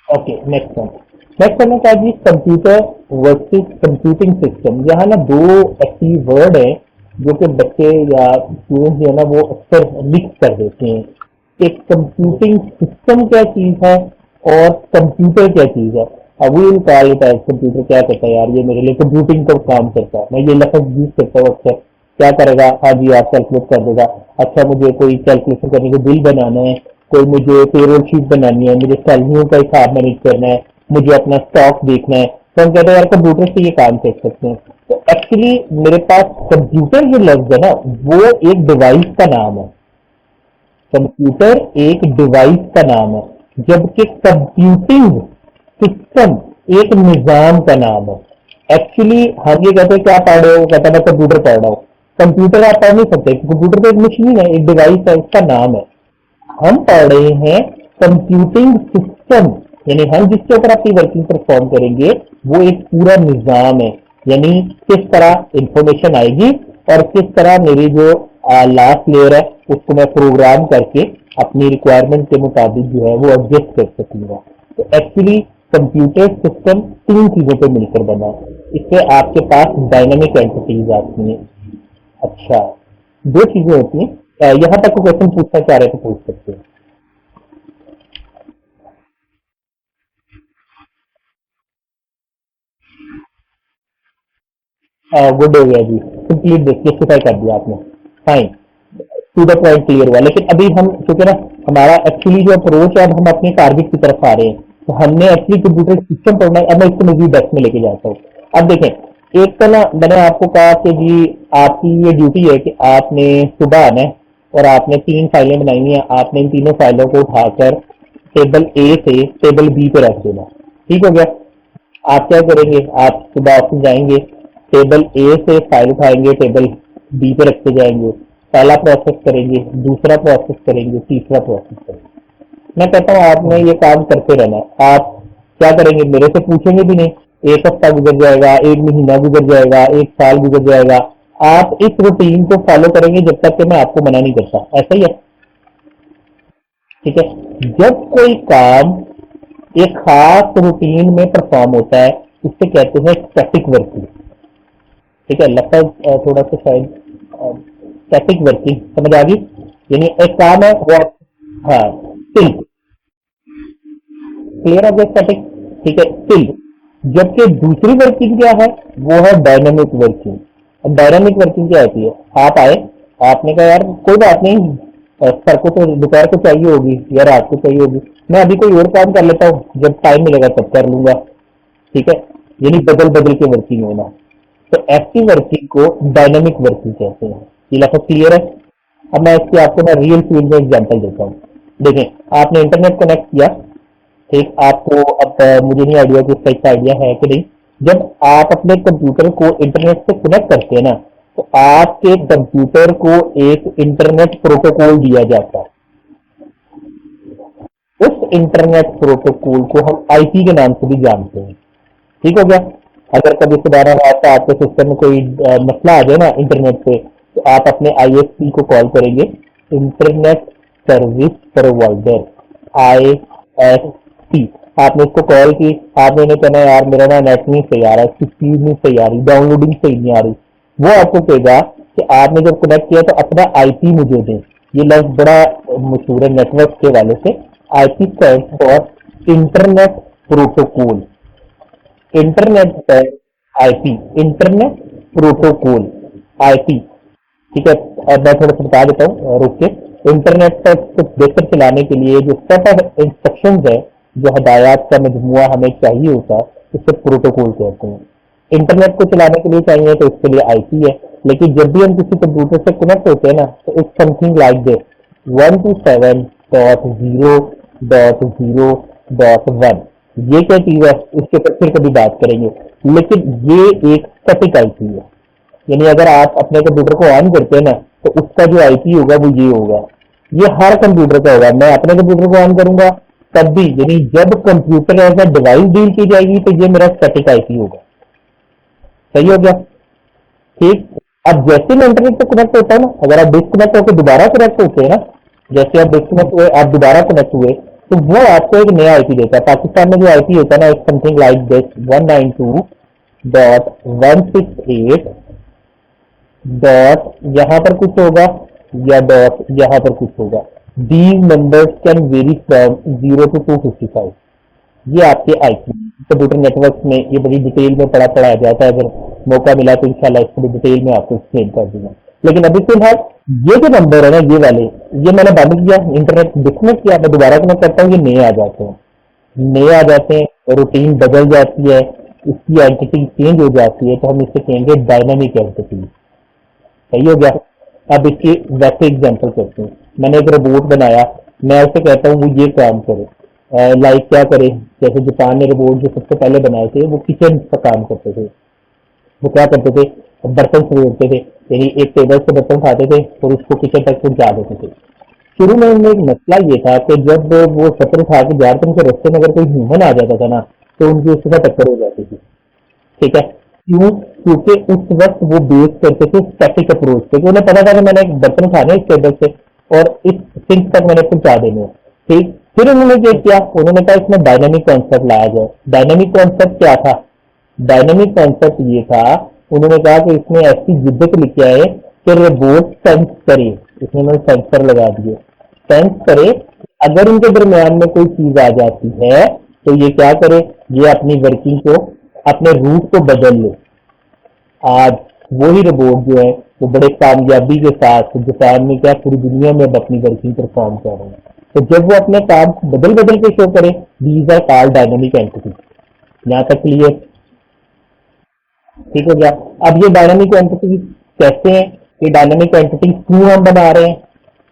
Okay, next one. Next one है जी, कंप्यूटर वर्सेस कंप्यूटिंग सिस्टम। यहाँ ना दो ऐसी वर्ड है जो कि बच्चे या स्टूडेंट जो है ना वो अक्सर मिक्स कर देते हैं। एक कंप्यूटिंग सिस्टम क्या चीज है और कंप्यूटर क्या चीज है। अब we will call it as computer. क्या करता है यार, ये मेरे लिए कंप्यूटिंग का काम करता है, मैं ये लफ्ज यूज करता हूँ अक्सर। क्या करेगा? हाँ जी, आप कैलकुलेट कर देगा। अच्छा, मुझे कोई कैलकुलेशन करने को बिल बनाना है, कोई मुझे पेरोल शीट बनानी है, मुझे सैलरियों का हिसाब मैनेज करना है, मुझे अपना स्टॉक देखना है, तो हम कहते हैं यार कंप्यूटर से ये काम कर सकते हैं। तो एक्चुअली मेरे पास कंप्यूटर जो लफ्ज है ना, वो एक डिवाइस का नाम है। कंप्यूटर एक डिवाइस का नाम है, जबकि कंप्यूटिंग सिस्टम एक निजाम का नाम है। एक्चुअली हम ये कहते हैं क्या पढ़ रहे हो, कहता है मैं कंप्यूटर पढ़ रहा हूँ। कंप्यूटर आप पढ़ नहीं सकते, कंप्यूटर तो एक मशीन है, एक डिवाइस है, उसका नाम है। हम पढ़ रहे हैं कंप्यूटिंग सिस्टम, यानी हम जिसके ऊपर अपनी वर्किंग परफॉर्म करेंगे वो एक पूरा निजाम है। यानी किस तरह इंफॉर्मेशन आएगी और किस तरह मेरी जो लास्ट लेयर है उसको मैं प्रोग्राम करके अपनी रिक्वायरमेंट के मुताबिक जो है वो एडजस्ट कर सकूंगा। तो एक्चुअली कंप्यूटर सिस्टम तीन चीजों पर मिलकर बना है। इससे आपके पास डायनामिक एंटिटीज आती हैं। अच्छा, दो चीजें होती हैं। यहाँ तक क्वेश्चन पूछना चाह रहे तो पूछ सकते हैं। गुड हो गया जी, कंप्लीट स्पेसिफाई कर दिया आपने, fine, to the point clear हुआ। लेकिन अभी हम क्योंकि ना हमारा एक्चुअली जो अप्रोच है, अब हम अपने टारगेट की तरफ आ रहे हैं, तो हमने एक्चुअली कंप्यूटर सिस्टम पढ़ना है। अब मैं इसको मजीद डेप्थ में लेके जाता हूँ। अब देखें, एक तो ना मैंने आपको कहा कि जी आपकी ये ड्यूटी है कि आपने सुबह आना है और आपने 3 फाइलें बनाई हैं, आपने इन तीनों फाइलों को उठाकर टेबल ए से टेबल बी पे रख देना। ठीक हो गया? आप क्या करेंगे, आप सुबह ऑफिस जाएंगे, टेबल ए से फाइल उठाएंगे, टेबल बी पे रखते जाएंगे, पहला प्रोसेस करेंगे, दूसरा प्रोसेस करेंगे, तीसरा प्रोसेस करेंगे। मैं कहता हूँ आपने ये काम करते रहना है। आप क्या करेंगे, मेरे से पूछेंगे भी नहीं, एक हफ्ता गुजर जाएगा, एक महीना गुजर जाएगा, एक साल गुजर जाएगा, आप इस रूटीन को फॉलो करेंगे जब तक कि मैं आपको मना नहीं करता। ऐसा ही है, ठीक है? जब कोई काम एक खास रूटीन में परफॉर्म होता है, उससे कहते हैं स्टैटिक वर्किंग। ठीक है? लगता है थोड़ा सा शायद स्टैटिक वर्किंग समझ आ गई। यानी एक काम है वो, हाँ, स्टिल क्लियर हो गया, स्टैटिक। ठीक है, स्टिल। जबकि दूसरी वर्किंग क्या है, वो है डायनामिक वर्किंग। अब डायनामिक वर्किंग क्या होती है, आप आए, आपने कहा यार कोई बात नहीं, सर को तो दोपहर को चाहिए होगी या रात को चाहिए होगी, मैं अभी कोई और काम कर लेता हूँ, जब टाइम मिलेगा तब कर लूंगा। ठीक है? यानी बदल बदल के वर्किंग होना। तो एक्टिव वर्किंग को डायनामिक वर्किंग कहते हैं। ये लफ्ज क्लियर है? अब मैं इसकी आपको ना रियल फील्ड में एग्जांपल देता हूँ। देखें, आपने इंटरनेट कनेक्ट किया, ठीक, आपको अब मुझे नहीं आइडिया कि इसका इसका आइडिया है कि नहीं। जब आप अपने कंप्यूटर को इंटरनेट से कनेक्ट करते हैं ना, तो आपके कंप्यूटर को एक इंटरनेट प्रोटोकॉल दिया जाता है। उस इंटरनेट प्रोटोकॉल को हम आईपी के नाम से भी जानते हैं। ठीक हो गया? अगर कभी सुधारा आता आपके सिस्टम में कोई मसला आ जाए ना इंटरनेट पे, तो आप अपने आईएसपी को कॉल करेंगे, इंटरनेट सर्विस प्रोवाइडर, आईएसपी। आपने इसको कॉल की, आपने इन्हें कहना यार मेरा ना नेट नहीं सही आ रहा, इसकी स्पीड नहीं सही आ रही, डाउनलोडिंग सही नहीं आ रही। वो आपको कहेगा कि आपने जब कनेक्ट किया तो अपना आईपी मुझे दें। ये लफ्ज बड़ा मशहूर है नेटवर्क के वाले से। IP stands for internet protocol. Internet है आईपी, इंटरनेट प्रोटोकॉल, आईपी। ठीक है? अब मैं थोड़ा सा बता देता हूँ रुक के। इंटरनेट पर कुछ बेहतर चलाने के लिए जो सेट ऑफ इंस्ट्रक्शंस है, जो हदायत का मजमुआ हमें चाहिए होता है, उससे प्रोटोकॉल कहते हैं। इंटरनेट को चलाने के लिए चाहिए तो उसके लिए आईपी है। लेकिन जब भी हम किसी कंप्यूटर से कनेक्ट होते हैं ना, तो इट्स समथिंग लाइक दिस, 127.0.0.1। ये क्या चीज है, इसके ऊपर फिर कभी बात करेंगे। लेकिन ये एक स्टैटिक आईपी है। यानी अगर आप अपने कंप्यूटर को ऑन करते हैं ना, तो उसका जो आईपी होगा वो ये होगा। ये हर कंप्यूटर का होगा। मैं अपने कंप्यूटर को ऑन करूंगा तब भी, यानी जब computer as a device deal की जाएगी, तो ये मेरा स्टैटिक आईपी होगा। सही हो गया? ठीक। अब जैसे मैं इंटरनेट से कनेक्ट होता है ना, अगर आप डिस्कनेक्ट होकर दोबारा कनेक्ट होते हैं ना, जैसे आप डिस्कनेक्ट हुए, आप दोबारा कनेक्ट हुए, तो वो आपको एक नया आईपी देता है। पाकिस्तान में जो आईपी होता है ना, it's something like this, 192.168 dot यहाँ पर कुछ होगा या डॉट यहाँ पर कुछ होगा। These numbers can very from 0 to 255। ये आपके आईपी कंप्यूटर नेटवर्क में ये बड़ी डिटेल में पढ़ाया जाता है। अगर मौका मिला तो इंशाल्लाह इसको डिटेल में आपको एक्सप्लेन कर दूंगा। लेकिन अभी फिलहाल ये जो नंबर है ना, ये वाले, ये मैंने बंद किया, इंटरनेट डिस्कनेक्ट किया, मैं दोबारा कनेक्ट करता हूँ, ये नए आ जाते हैं, नए आ जाते हैं, रूटीन बदल जाती है, इसकी एंटिटी चेंज हो जाती है, तो हम इसे कहेंगे डायनामिक एंटिटी। सही हो गया? अब इसकी वैसे एग्जांपल करते हैं। मैंने एक रोबोट बनाया, मैं उसे कहता हूँ वो ये काम करे, लाइक क्या करे। जैसे जापान ने रोबोट जो सबसे पहले बनाए थे, वो किचन का काम करते थे। वो क्या करते थे, बर्तन समेटते थे, यानी एक टेबल से बर्तन खाते थे और उसको किचन तक पहुंचा देते थे। शुरू में उनमें एक मसला ये था कि जब वो बर्तन खा के जा रहे थे, उनके रास्ते में अगर कोई ह्यूमन आ जाता था ना, तो उनकी उसके साथ टक्कर हो जाती थी। ठीक है? क्यों? क्योंकि उस वक्त वो बेस करते थे स्टैटिक अप्रोच पे, कि उन्हें पता था कि मैंने एक बर्तन खाना है इस टेबल से और इस सिंक तक मैंने पहुंचा देने हैं। ठीक। फिर उन्होंने क्या किया, उन्होंने कहा इसमें डायनामिक कॉन्सेप्ट लाया जाए। डायनामिक कॉन्सेप्ट क्या था? डायनामिक कॉन्सेप्ट ये था, उन्होंने कहा कि इसमें ऐसी जिद्दत लिखी है कि रोबोट सेंस करे। इसमें मैंने सेंसर लगा दिए, सेंस करे, अगर उनके दरमियान में कोई चीज आ जाती है तो ये क्या करे, ये अपनी वर्किंग को, अपने रूट को बदल ले। आज वही रोबोट जो है वो बड़े कामयाबी के साथ जापान में क्या पूरी दुनिया में अब अपनी वर्किंग परफॉर्म कर रहे हैं। तो जब वो अपने काम को बदल बदल के शो करे, these are called dynamic entity. यहाँ तक क्लियर? ठीक हो गया। अब ये डायनामिक एंटिटी कैसे हैं, ये डायनामिक एंटिटी क्यों हम बना रहे हैं?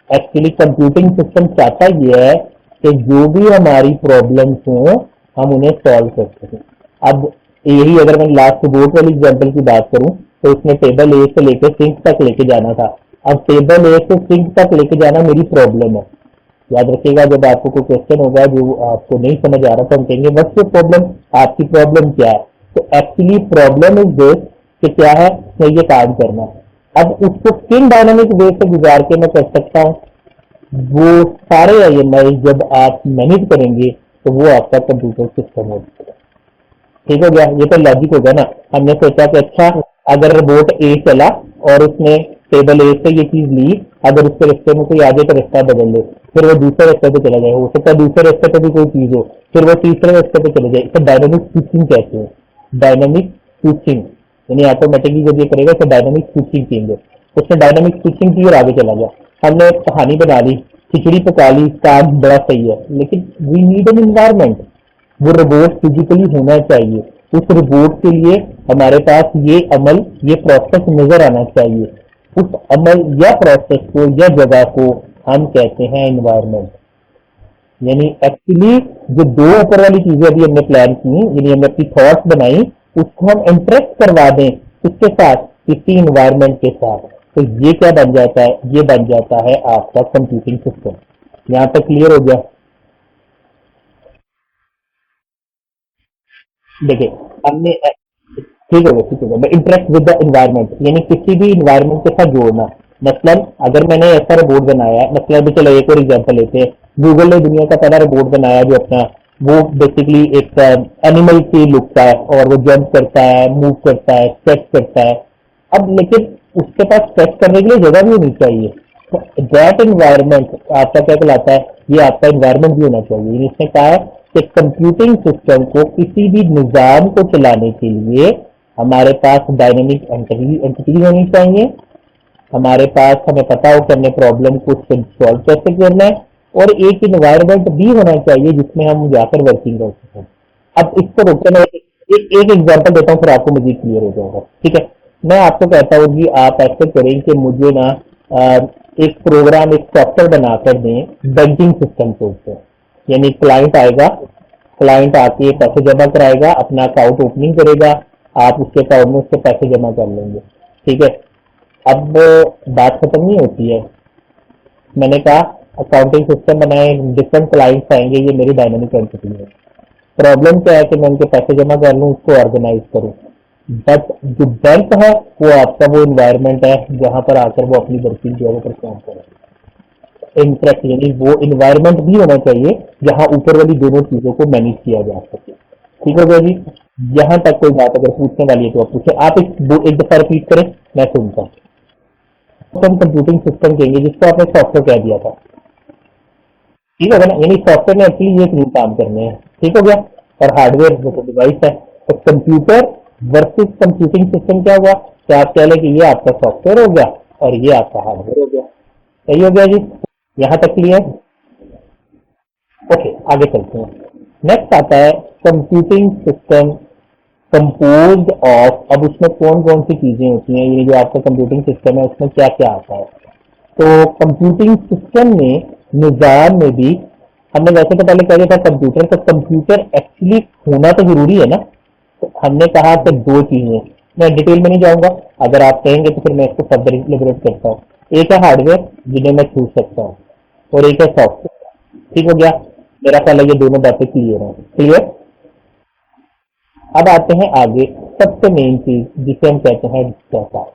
एक्चुअली कंप्यूटिंग सिस्टम चाहता ये है कि जो भी हमारी प्रॉब्लम्स हो हम उन्हें सॉल्व कर सकें। अब यही अगर मैं लास्ट बोर्ड वाली एग्जांपल की बात करूं तो इसमें टेबल ए से लेकर सिंक तक लेके जाना था। अब टेबल ए से सिंक तक लेके जाना मेरी प्रॉब्लम है। याद रखिएगा, जब आपको कोई क्वेश्चन होगा जो आपको नहीं समझ आ रहा तो हम कहेंगे व्हाट्स योर प्रॉब्लम, आपकी प्रॉब्लम क्या है? तो एक्चुअली प्रॉब्लम इज दिस कि क्या है, मैं ये काम करना है। अब उसको किन डायनामिक वे से गुजार के मैं कर सकता हूँ, वो सारे IMI जब आप मैनेज करेंगे तो वो आपका कंप्यूटर सिस्टम होगा। ठीक हो गया? ये तो लॉजिक होगा ना। हमने सोचा कि अच्छा अगर रोबोट ए चला और उसने टेबल ए से ये चीज ली, अगर उसके रास्ते में कोई आगे तो रास्ता बदल ले, फिर वो दूसरे रास्ते पे चला जाए, हो सकता है दूसरे रास्ते पे भी कोई चीज हो, फिर वो तीसरे रास्ते पे चले जाए। इसे डायनामिक स्विचिंग कहते हैं। डायनामिक स्विचिंग यानी ऑटोमेटिकली जब ये करेगा तो डायनामिक स्विचिंग कहेंगे। उसने डायनामिक स्विचिंग की और आगे चला गया। हमने एक कहानी बना ली, खिचड़ी पका ली, काम बड़ा सही है, लेकिन वी नीड एन एनवायरमेंट। वो रोबोट फिजिकली होना चाहिए। उस रोबोट के लिए हमारे पास ये अमल, ये प्रोसेस नजर आना चाहिए। उस अमल या प्रोसेस को या जगह को हम कहते हैं एनवायरमेंट। यानी एक्चुअली जो दो ऊपर वाली चीजें अभी हमने प्लान की, यानी हमने अपनी थॉट्स बनाई, उसको हम इंटरेक्ट करवा दें किसके साथ, किसी एनवायरमेंट के साथ, तो ये क्या बन जाता है, ये बन जाता है आपका कंप्यूटिंग सिस्टम। यहाँ तक क्लियर हो गया? देखिए हमने ठीक है, ठीक है, इंटरेक्ट विद द इन्वायरमेंट यानी किसी भी इन्वायरमेंट के साथ जोड़ना। मतलब अगर मैंने ऐसा रोबोट बनाया है, मतलब चलो एक और एग्जांपल लेते हैं। गूगल ने दुनिया का पहला रोबोट बनाया जो अपना, वो बेसिकली एक एनिमल की लुक का है और वो जंप करता है, मूव करता है, स्ट्रेच करता है। अब लेकिन उसके पास स्ट्रेच करने के लिए जगह भी होनी चाहिए। तो दैट इन्वायरमेंट आपका क्या कहलाता है, ये आपका इन्वायरमेंट भी होना चाहिए। इसने कहा है कि कंप्यूटिंग सिस्टम को किसी भी निजाम को चलाने के लिए हमारे पास डायनेमिक एंटिटी होनी चाहिए। हमारे पास हमें पता हो कि हमने प्रॉब्लम को सॉल्व कैसे करना है, और एक इन्वायरमेंट भी होना चाहिए जिसमें हम जाकर वर्किंग कर सकें। अब इसको रोकते मैं एक एग्जांपल देता हूँ, फिर आपको मजीद क्लियर हो जाएगा। ठीक है, मैं आपको कहता हूँ कि आप ऐसे करें कि मुझे ना एक प्रोग्राम, एक सॉफ्टवेयर बनाकर दें बैंकिंग सिस्टम के ऊपर। यानी क्लाइंट आएगा, क्लाइंट आके पैसे जमा कराएगा, अपना अकाउंट ओपनिंग करेगा, आप उसके अकाउंट में उसके पैसे जमा कर लेंगे। ठीक है, अब बात खत्म नहीं होती है। मैंने कहा अकाउंटिंग सिस्टम बनाए, डिफरेंट क्लाइंट्स आएंगे, ये मेरी डायनामिक एंटिटी है। प्रॉब्लम क्या है कि मैं उनके पैसे जमा कर लूँ, उसको ऑर्गेनाइज करूँ। बट जो बैंक है वो आपका वो इन्वायरमेंट है जहां पर आकर वो अपनी वर्किंग जो है वो परफॉर्म करे। इंटरेक्ट यानी वो इन्वायरमेंट भी होना चाहिए जहां ऊपर वाली दोनों चीजों को मैनेज किया जा सके। ठीक हो गया जी? यहां तक कोई बात अगर पूछने वाली है तो आप पूछे। आप एक दफा रिपीट करें, मैं सुनता हूँ। हम कंप्यूटिंग सिस्टम कहेंगे जिसको आपने सॉफ्टवेयर कह दिया था। ठीक होगा ना? यानी सॉफ्टवेयर में एक्चुअली ये तीन काम करने हैं। ठीक हो गया? और हार्डवेयर जो डिवाइस है, तो कंप्यूटर वर्सेस कंप्यूटिंग सिस्टम क्या हुआ, तो आप कह लें कि ये आपका सॉफ्टवेयर हो गया और ये आपका हार्डवेयर हो गया। सही हो गया जी? यहां तक क्लियर? ओके, आगे चलते हैं। नेक्स्ट आता है कंप्यूटिंग सिस्टम कंपोज्ड ऑफ। अब उसमें कौन कौन सी चीजें होती हैं, ये जो आपका कंप्यूटिंग सिस्टम है उसमें क्या क्या आता है। तो कंप्यूटिंग सिस्टम में, निजाम में भी, हमने वैसे तो पहले कह दिया था कंप्यूटर, तो कंप्यूटर एक्चुअली होना तो जरूरी है ना। तो हमने कहा कि दो चीजें, मैं डिटेल में नहीं जाऊंगा, अगर आप कहेंगे तो फिर मैं इसको फर्दर इलेबोरेट करता हूँ। एक है हार्डवेयर जिन्हें मैं छू सकता हूँ, और एक है सॉफ्टवेयर। ठीक हो गया? मेरा ख्याल है ये दोनों बातें क्लियर हैं। क्लियर? अब आते हैं आगे, सबसे मेन चीज जिसे हम कहते हैं डेटा।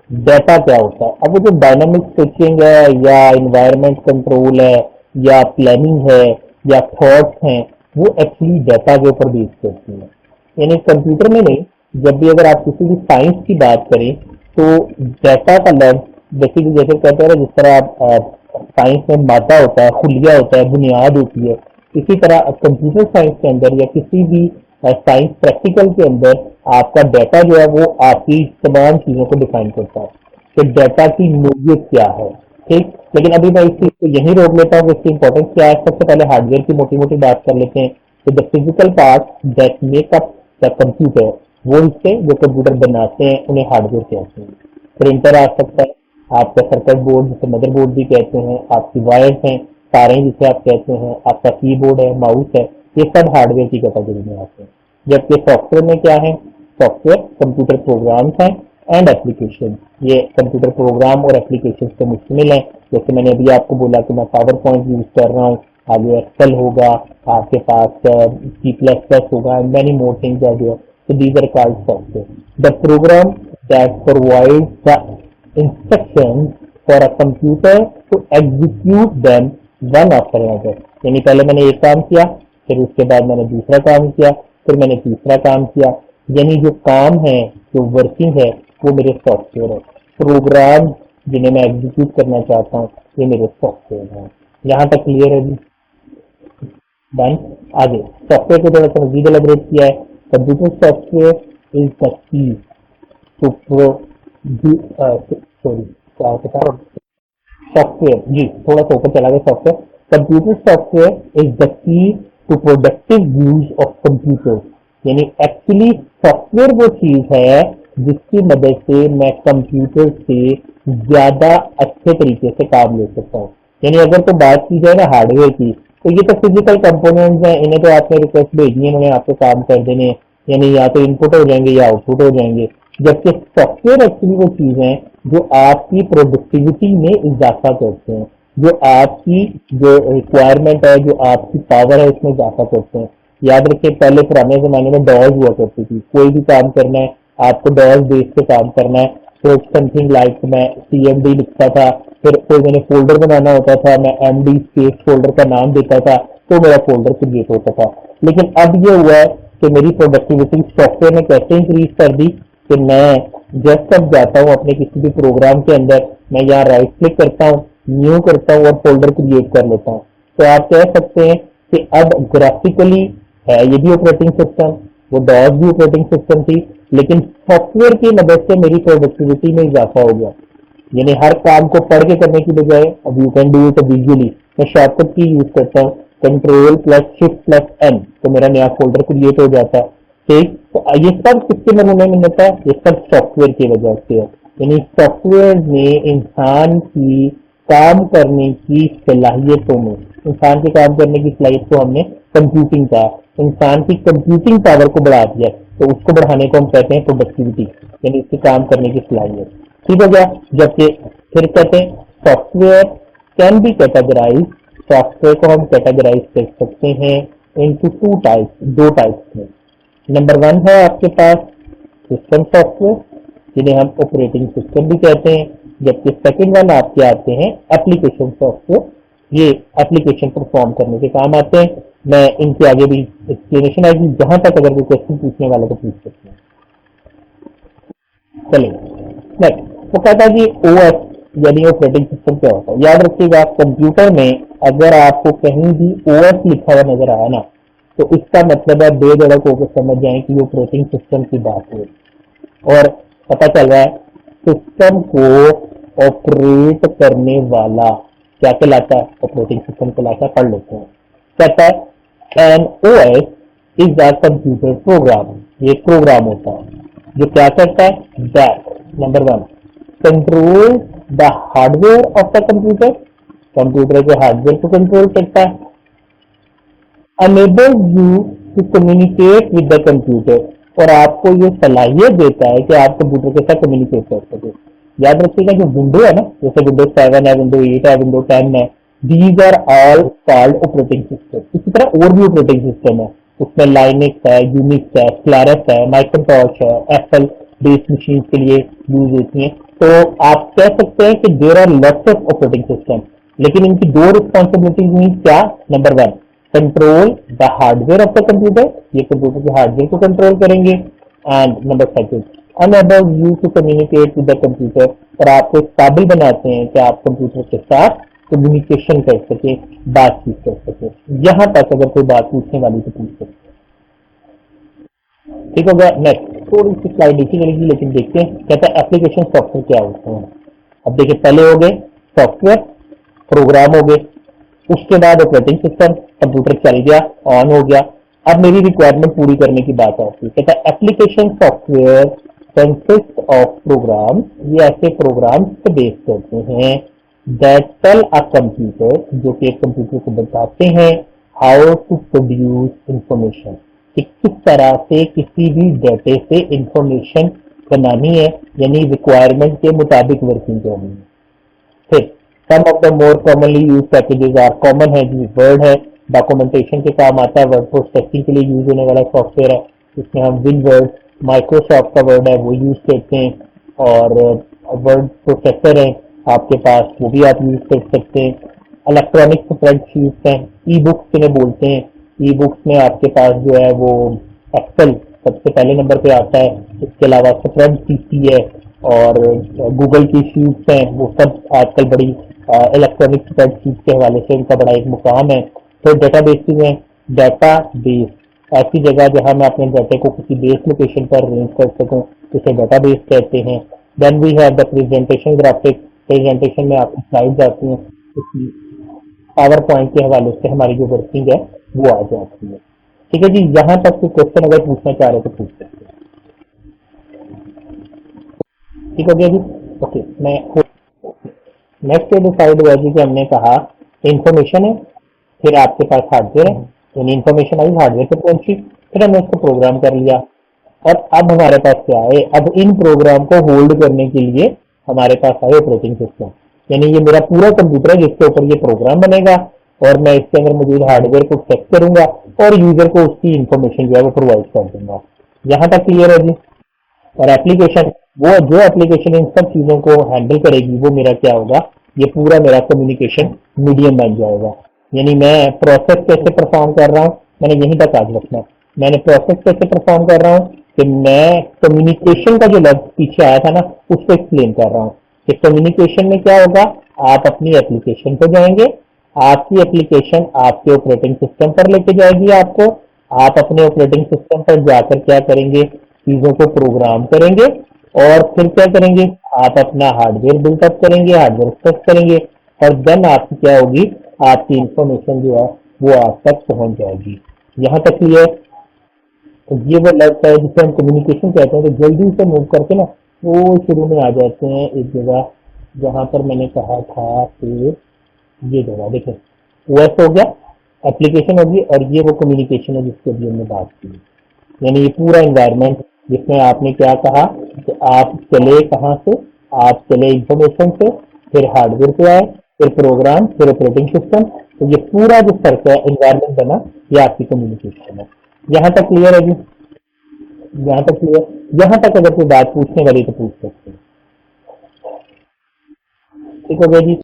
डेटा क्या होता है? अब वो जो डायनामिक स्विचिंग है या इन्वायरमेंट कंट्रोल है या प्लानिंग है या थॉट्स हैं, वो एक्चुअली डेटा के ऊपर बेस करती है। यानी कंप्यूटर में नहीं, जब भी अगर आप किसी भी साइंस की बात करें तो डेटा का लफ्ज बेसिकली जैसे कहते हैं ना, जिस तरह आप साइंस में मादा होता है, खुलिया होता है, बुनियाद होती है, इसी तरह कंप्यूटर साइंस के अंदर या किसी भी साइंस प्रैक्टिकल के अंदर आपका डाटा जो है वो आपकी तमाम चीजों को डिफाइन करता है कि डाटा की नोयत क्या है। ठीक, लेकिन अभी मैं इस चीज को यहीं रोक लेता हूँ कि इसकी इंपॉर्टेंस क्या है। सबसे पहले हार्डवेयर की मोटी मोटी बात कर लेते हैं। तो the physical part that make up the computer, वो हिस्से जो कंप्यूटर बनाते हैं उन्हें हार्डवेयर कहते हैं। प्रिंटर आ सकता है, आपका सर्किट बोर्ड जिसे मदरबोर्ड भी कहते हैं, आपकी वायर्स हैं, तारें जिसे आप कहते हैं, आपका कीबोर्ड है, माउस है, ये सब हार्डवेयर की कैटेगरी में आते हैं। जबकि सॉफ्टवेयर में क्या है, सॉफ्टवेयर कंप्यूटर प्रोग्राम्स हैं एंड एप्लीकेशन। ये कंप्यूटर प्रोग्राम और एप्लीकेशन से मुश्तमिल है। जैसे मैंने अभी आपको बोला कि मैं पावर पॉइंट यूज कर रहा हूँ, आगे एक्सेल होगा, आपके पास C++ होगा and many more things are there. So these are called software. The program that provides the instructions for a computer to execute them one after another. यानी पहले मैंने एक काम किया, फिर उसके बाद मैंने दूसरा काम किया, फिर मैंने तीसरा काम किया। यानी जो काम है, जो वर्किंग है, वो मेरे सॉफ्टवेयर है। प्रोग्राम जिन्हें मैं एग्जीक्यूट करना चाहता हूँ, ये मेरे सॉफ्टवेयर है। यहाँ तक क्लियर है जी? डन। आगे सॉफ्टवेयर को थोड़ा सा मजीद एलैबोरेट किया है। Computer software is the key to sorry क्या होता है, सॉफ्टवेयर जी थोड़ा सा ऊपर चला गया। Software, computer software is the key to productive use of computer. यानी एक्चुअली सॉफ्टवेयर वो चीज है जिसकी मदद से मैं कंप्यूटर से ज्यादा अच्छे तरीके से काम ले सकता हूँ। यानी अगर तो बात की जाए ना हार्डवेयर की, तो ये तो फिजिकल कंपोनेंट्स हैं, इन्हें तो आपने रिक्वेस्ट भेजनी है, इन्होंने आपको काम कर देने हैं। यानी या तो इनपुट हो जाएंगे या आउटपुट हो जाएंगे। जबकि सॉफ्टवेयर एक्चुअली वो चीज है जो आपकी प्रोडक्टिविटी में इजाफा करते हैं, जो आपकी जो रिक्वायरमेंट है, जो आपकी पावर है, उसमें इजाफा करते हैं। याद रखिए पहले पुराने जमाने में डॉज हुआ करती थी। कोई भी काम करना है आपको डॉज बेस पे काम करना है। तो समथिंग लाइक मैं CMD लिखता था, फिर कोई मैंने फोल्डर बनाना होता था, मैं MD स्पेस फोल्डर का नाम देता था, तो मेरा फोल्डर क्रिएट होता था। लेकिन अब ये हुआ है कि मेरी प्रोडक्टिविटी सॉफ्टवेयर ने कैसे इंक्रीज कर दी कि मैं जब तक जाता हूँ अपने किसी भी प्रोग्राम के अंदर, मैं यहाँ राइट क्लिक करता हूँ, न्यू करता हूँ और फोल्डर क्रिएट कर लेता हूँ। तो आप कह सकते हैं कि अब ग्राफिकली है ये भी ऑपरेटिंग सिस्टम, वो डॉस भी ऑपरेटिंग सिस्टम थी, लेकिन सॉफ्टवेयर की मदद से मेरी प्रोडक्टिविटी में इजाफा हो गया। यानी हर काम को पढ़ के करने की बजाय अब you can do it visually. मैं शॉर्टकट की यूज करता हूँ, Ctrl+Shift+N, तो मेरा नया फोल्डर क्रिएट हो जाता है। ठीक, तो ये सब किसके नमूने में होता है? ये सब सॉफ्टवेयर की वजह से है। यानी सॉफ्टवेयर ने इंसान की काम करने की सलाहियतों में, इंसान के काम करने की सलाहियत को हमने कंप्यूटिंग का, इंसान की कंप्यूटिंग पावर को बढ़ा दिया, तो उसको बढ़ाने को हम कहते हैं प्रोडक्टिविटी, यानी इसके काम करने की सलाहियत। ठीक हो गया। जबकि फिर कहते हैं software can be categorize, software को हम कैटेगराइज कर सकते हैं इनटू टू टाइप्स, दो टाइप्स में। नंबर वन है आपके पास सिस्टम सॉफ्टवेयर, जिन्हें हम ऑपरेटिंग सिस्टम भी कहते हैं। जबकि सेकंड वन आपके आते हैं एप्लीकेशन सॉफ्टवेयर, ये एप्लीकेशन परफॉर्म करने के काम आते हैं। मैं इनके आगे भी एक्सप्लेनेशन आएगी, जहां तक अगर कोई क्वेश्चन पूछने वाले को पूछ सकते हैं। चलिए नेक्स्ट, वो कहता है कि OS यानी ऑपरेटिंग सिस्टम क्या होता है। याद रखिएगा कंप्यूटर में अगर आपको कहीं भी OS लिखा हुआ नजर आया ना, तो इसका मतलब है बेधड़क होकर समझ जाए कि ऑपरेटिंग सिस्टम की बात है। और पता चल रहा है सिस्टम को ऑपरेट करने वाला क्या कहलाता है? ऑपरेटिंग सिस्टम कहलाता है। पढ़ लेते हैं। कहता है an OS is a computer program, ये प्रोग्राम होता है जो क्या करता है? That number one control the hardware of the computer, computer के हार्डवेयर को कंट्रोल करता है। Enable you to communicate with the computer, और आपको ये सलाहियत देता है कि आप कंप्यूटर के साथ कम्युनिकेट कर सके। याद रखिएगा जो विंडो है ना, जैसे विंडोज 7 है, विंडो 8 है, विंडो 10 है, these are all called operating system. इसी तरह और भी ऑपरेटिंग सिस्टम है, उसमें लाइनेक्स है, यूनिक्स है, क्लारस है, माइक्रोसॉफ्ट है, एप्पल बेस्ड मशीन के लिए यूज होती है। तो आप कह सकते हैं कि there are lots of operating system, लेकिन इनकी दो रिस्पॉन्सिबिलिटीज हुई क्या? Number one control the hardware of the computer, ये कंप्यूटर के हार्डवेयर को कंट्रोल करेंगे। And number second enable you to communicate with the computer, और आपको इस काबिल बनाते हैं कि आप कंप्यूटर के साथ कम्युनिकेशन कर सके, बातचीत कर सके। यहां तक अगर कोई बात पूछने वाली तो पूछ सकते। ठीक हो गया। नेक्स्ट थोड़ी सी स्लाइड नीचे चलेगी, लेकिन देखते हैं कहता है एप्लीकेशन सॉफ्टवेयर क्या होते हैं। अब देखिए पहले हो गए सॉफ्टवेयर, प्रोग्राम हो गए, उसके बाद ऑपरेटिंग सिस्टम, कंप्यूटर चल गया, ऑन हो गया। अब मेरी रिक्वायरमेंट पूरी करने की बात आती है, कहता है application software consist of program, ये ऐसे प्रोग्राम्स को बेस करते हैं दैट टेल अ कंप्यूटर, जो कि एक कंप्यूटर को बताते हैं हाउ टू प्रोड्यूस इंफॉर्मेशन, कि किस तरह से किसी भी डेटे से इंफॉर्मेशन बनानी है, यानी रिक्वायरमेंट के मुताबिक वर्किंग करनी है। फिर some of the more commonly use packages are, common है जी वर्ड है, डॉक्यूमेंटेशन के काम आता है, वर्ड प्रोसेसिंग के लिए यूज होने वाला सॉफ्टवेयर है, इसमें हम विन वर्ड, माइक्रोसॉफ्ट का वर्ड है वो यूज करते हैं, और वर्ड प्रोसेसर है आपके पास, वो भी आप यूज कर सकते हैं। इलेक्ट्रॉनिक स्प्रेडशीट्स हैं, ई बुक्स जिन्हें बोलते हैं, ई बुक्स में आपके पास जो है वो एक्सेल सबसे पहले नंबर पे आता है, इसके अलावा स्प्रेड सीसी है, और गूगल की शीट्स हैं, वो सब आजकल बड़ी इलेक्ट्रॉनिक स्प्रेडशीट के हवाले से इनका बड़ा एक मुकाम है। तो डेटा बेसिस हैं, डाटा बेस ऐसी जगह जहां मैं अपने डाटे को किसी बेस लोकेशन पर अरेंज कर सकूं, इसे डाटा बेस कहते हैं। Then we have the presentation graphics, presentation में आपकी स्लाइड्स आती हैं, पावर पॉइंट के हवाले से हमारी जो वर्किंग है वो आ जाती है। ठीक है जी, यहाँ तक कोई क्वेश्चन अगर पूछना चाह रहे हो तो पूछ सकते हैं। ठीक हो गया जी। ओके, मैं नेक्स्ट डिसाइड हुआ जी कि हमने कहा इंफॉर्मेशन है, फिर आपके पास हार्डवेयर है, यानी इंफॉर्मेशन आई हार्डवेयर पे पहुंची, फिर हमने उसको प्रोग्राम कर लिया, और अब हमारे पास क्या है, अब इन प्रोग्राम को होल्ड करने के लिए हमारे पास आए ऑपरेटिंग सिस्टम, यानी ये मेरा पूरा कंप्यूटर है जिसके ऊपर ये प्रोग्राम बनेगा, और मैं इसके अंदर मौजूद हार्डवेयर को चेक करूंगा और यूजर को उसकी इंफॉर्मेशन जो है वो प्रोवाइड कर दूंगा। यहाँ तक क्लियर है जी। और एप्लीकेशन, वो जो एप्लीकेशन इन सब चीजों को हैंडल करेगी वो मेरा क्या होगा, ये पूरा मेरा कम्युनिकेशन मीडियम बन जाएगा। यानी मैं प्रोसेस कैसे परफॉर्म कर रहा हूँ, मैंने यहीं तक आज रखना है। मैंने प्रोसेस कैसे परफॉर्म कर रहा हूँ कि मैं कम्युनिकेशन का जो लफ्ज पीछे आया था ना उसको एक्सप्लेन कर रहा हूँ कि कम्युनिकेशन में क्या होगा, आप अपनी एप्लीकेशन पे जाएंगे, आपकी एप्लीकेशन आपके ऑपरेटिंग सिस्टम पर लेके जाएगी आपको, आप अपने ऑपरेटिंग सिस्टम पर जाकर क्या करेंगे, चीजों को प्रोग्राम करेंगे, और फिर क्या करेंगे, आप अपना हार्डवेयर बिल्टअप करेंगे, हार्डवेयर सेट करेंगे, और देन आपकी क्या होगी, आपकी इंफॉर्मेशन जो है वो आप तक पहुंच जाएगी। यहाँ तक क्लियर। तो ये वो लगता है जिसे हम कम्युनिकेशन कहते हैं। तो जल्दी से मूव करके ना वो शुरू में आ जाते हैं एक जगह जहां पर मैंने कहा था कि ये जगह देखें, ओएस हो गया, एप्लीकेशन होगी, और ये वो कम्युनिकेशन है जिसके अभी हमने बात की। यानी ये पूरा एनवायरनमेंट जिसमें आपने क्या कहा कि आप चले कहाँ से, आप चले इंफॉर्मेशन से, फिर हार्डवेयर पे आए, फिर प्रोग्राम, फिर ऑपरेटिंग सिस्टम, तो ये पूरा जो सर्कल एनवायरनमेंट बना ये आपकी कम्युनिकेशन है। यहाँ तक क्लियर है जी। यहाँ तक क्लियर। यहाँ तक अगर कोई बात पूछने वाली तो पूछ सकते हैं। ठीक हो गया जी।